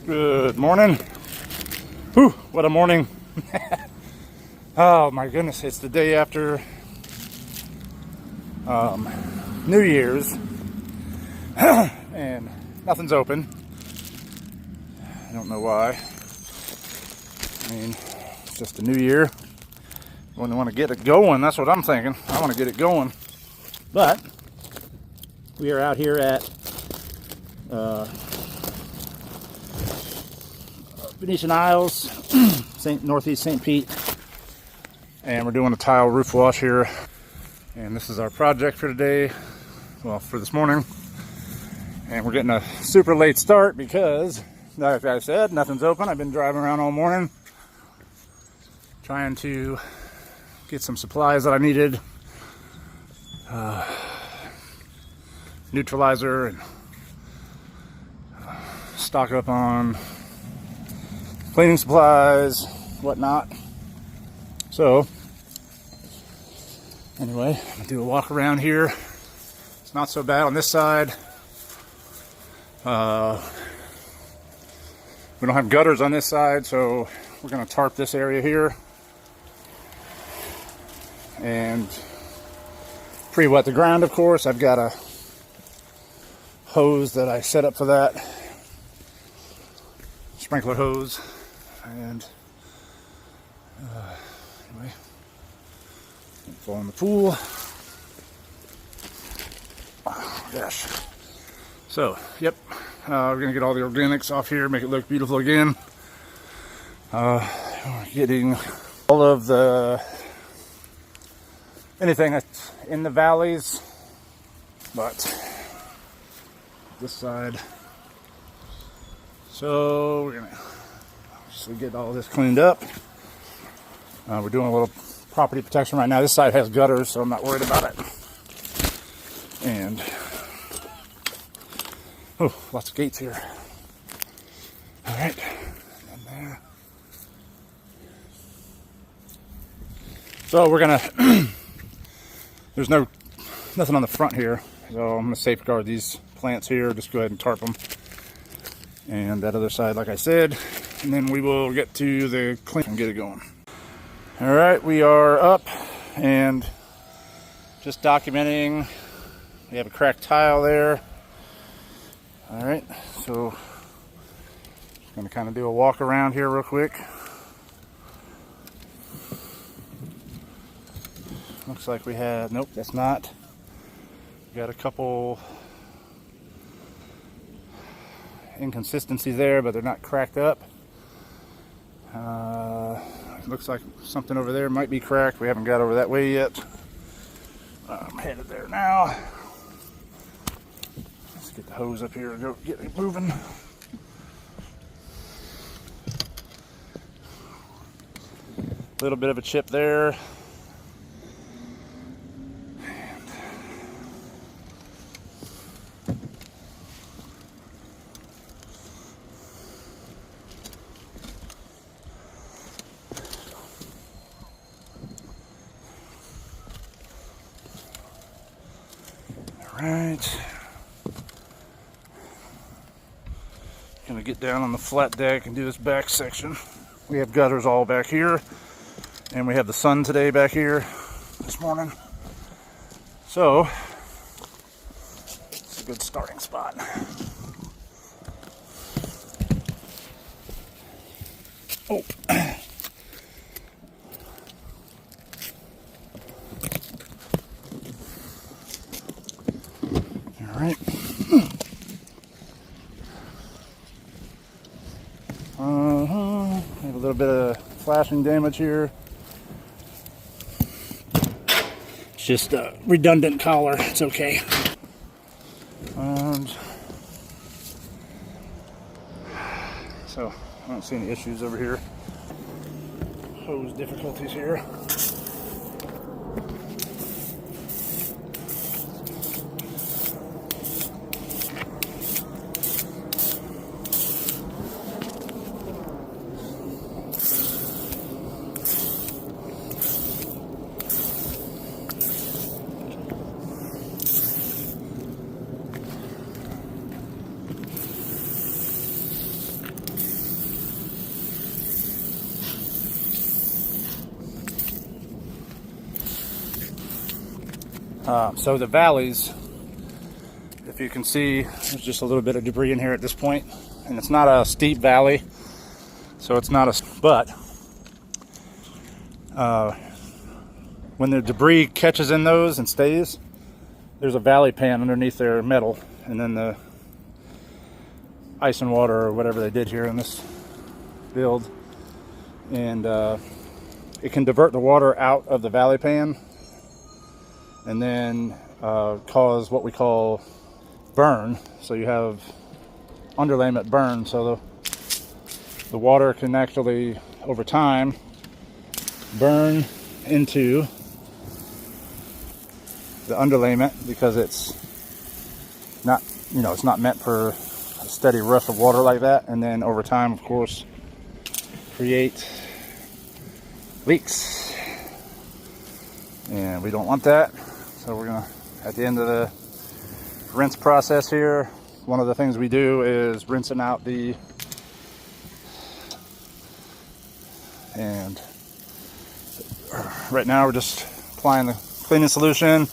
Good morning. Whew, what a morning. Oh my goodness, it's the day after New Year's and nothing's open. I don't know why. I mean, it's just a new year. When I want to get it going, that's what I'm thinking. I want to get it going. But we are out here at Venetian Isles, Northeast St. Pete, and we're doing a tile roof wash here. And this is our project for today, well, for this morning. And we're getting a super late start because, like I said, nothing's open. I've been driving around all morning trying to get some supplies that I needed, neutralizer, and stock up on cleaning supplies, whatnot. So anyway, I'm gonna do a walk around here. It's not so bad on this side. We don't have gutters on this side, so we're gonna tarp this area here and pre-wet the ground. Of course, I've got a hose that I set up for that, sprinkler hose. And anyway, fall in the pool. Oh gosh. So, yep, we're gonna get all the organics off here, make it look beautiful again. We're getting all of the anything that's in the valleys, but this side. So we're gonna get all this cleaned up. We're doing a little property protection right now. This side has gutters, so I'm not worried about it. And oh, lots of gates here. All right, and there. So we're gonna. There's nothing on the front here, so I'm gonna safeguard these plants here. Just go ahead and tarp them. And that other side, like I said, and then we will get to the clean and get it going. All right, we are up and just documenting. We have a cracked tile there. All right, so just gonna kind of do a walk around here real quick. Looks like we had, nope, that's not. We got a couple inconsistencies there, but they're not cracked up. Looks like something over there might be cracked. We haven't got over that way yet. I'm headed there now. Let's get the hose up here and go get it moving. A little bit of a chip there. Right, gonna get down on the flat deck and do this back section. We have gutters all back here, and we have the sun today back here this morning. So it's a good starting spot. Oh. All right. Have a little bit of flashing damage here. It's just a redundant collar. It's okay. And so I don't see any issues over here. Hose difficulties here. So the valleys, if you can see, there's just a little bit of debris in here at this point, and it's not a steep valley, so it's not a, but when the debris catches in those and stays, there's a valley pan underneath their metal, and then the ice and water or whatever they did here in this build, and it can divert the water out of the valley pan and then cause what we call burn. So you have underlayment burn, so the water can actually over time burn into the underlayment, because it's not, you know, it's not meant for a steady rush of water like that, and then over time, of course, create leaks, and we don't want that. So we're gonna, at the end of the rinse process here, one of the things we do is rinsing out the, and right now we're just applying the cleaning solution,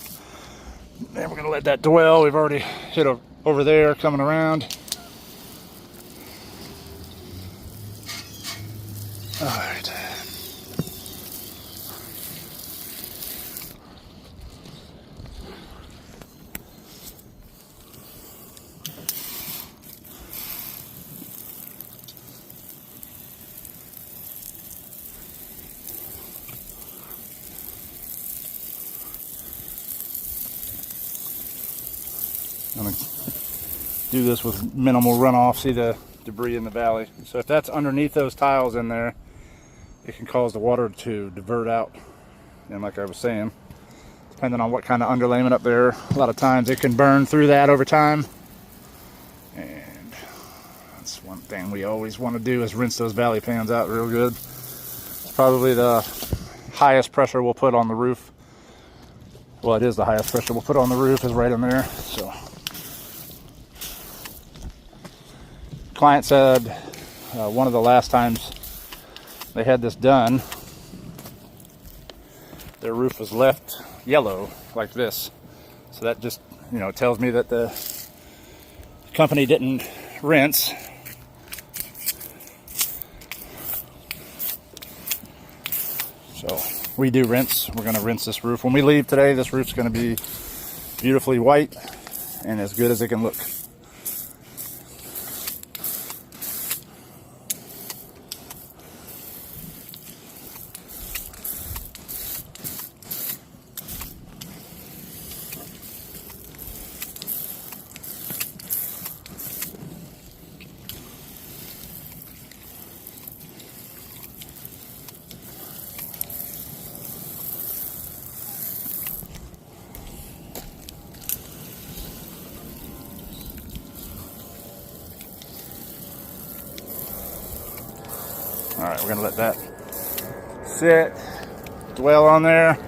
and we're gonna let that dwell. We've already hit over there, coming around. All right. I'm going to do this with minimal runoff. See the debris in the valley. So if that's underneath those tiles in there, it can cause the water to divert out. And like I was saying, depending on what kind of underlayment up there, a lot of times it can burn through that over time. And that's one thing we always want to do, is rinse those valley pans out real good. It's probably the highest pressure we'll put on the roof. Well, it is the highest pressure we'll put on the roof, is right in there. So client said one of the last times they had this done, their roof was left yellow like this. So that just, you know, tells me that the company didn't rinse. So we do rinse. We're going to rinse this roof. When we leave today, this roof's going to be beautifully white and as good as it can look. All right, we're gonna let that sit, dwell on there.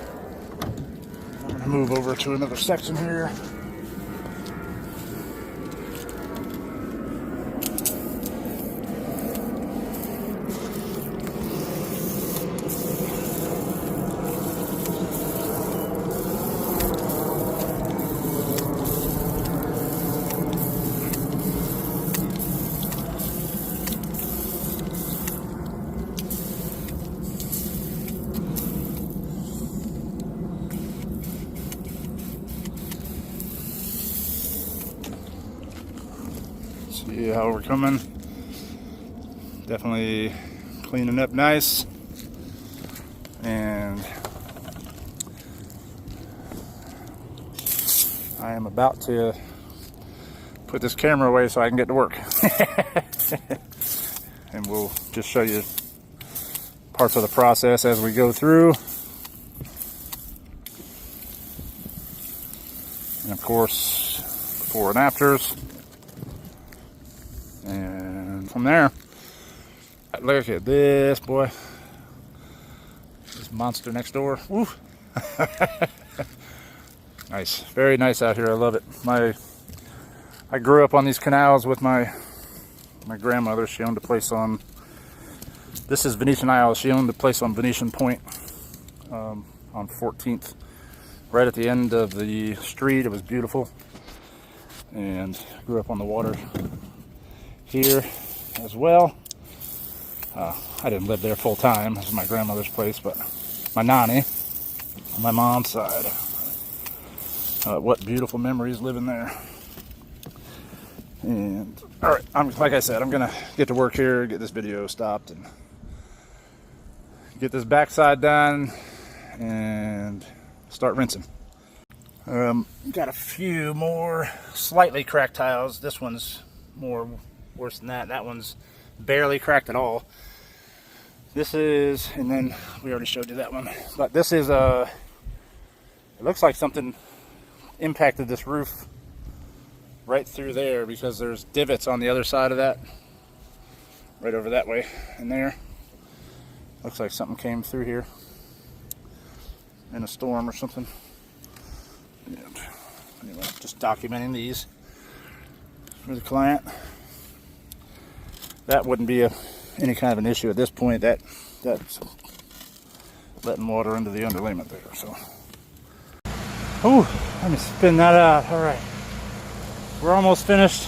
I'm gonna move over to another section here. See how we're coming. Definitely cleaning up nice. And I am about to put this camera away so I can get to work. And we'll just show you parts of the process as we go through. And of course, before and afters. And from there, look at this, boy. This monster next door. Woo. Nice. Very nice out here. I love it. I grew up on these canals with my grandmother. She owned a place on, this is Venetian Isle. She owned a place on Venetian Point on 14th right at the end of the street. It was beautiful, and grew up on the water here as well. I didn't live there full time. This is my grandmother's place, but my nanny on my mom's side. What beautiful memories living there. And all right, like I said, I'm gonna get to work here, get this video stopped, and get this backside done, and start rinsing. Got a few more slightly cracked tiles. This one's worse than that. That one's barely cracked at all. This is, and then we already showed you that one, but this is it looks like something impacted this roof right through there, because there's divots on the other side of that, right over that way and there. Looks like something came through here in a storm or something. And anyway, just documenting these for the client. That wouldn't be any kind of an issue at this point. That's letting water into the underlayment there. So, let me spin that out. All right, we're almost finished.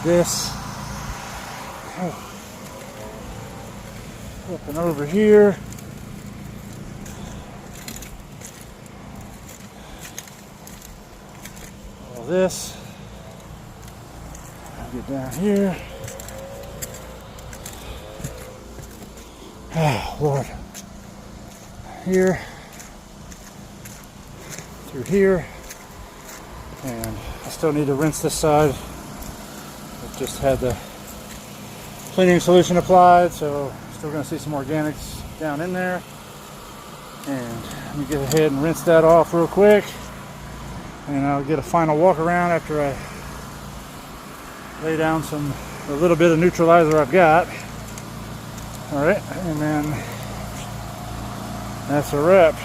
This up and over here. All this. I'll get down here. Oh Lord. Here. Through here. And I still need to rinse this side. Just had the cleaning solution applied, so still going to see some organics down in there. And let me get ahead and rinse that off real quick, and I'll get a final walk around after I lay down a little bit of neutralizer I've got. All right, and then that's a wrap.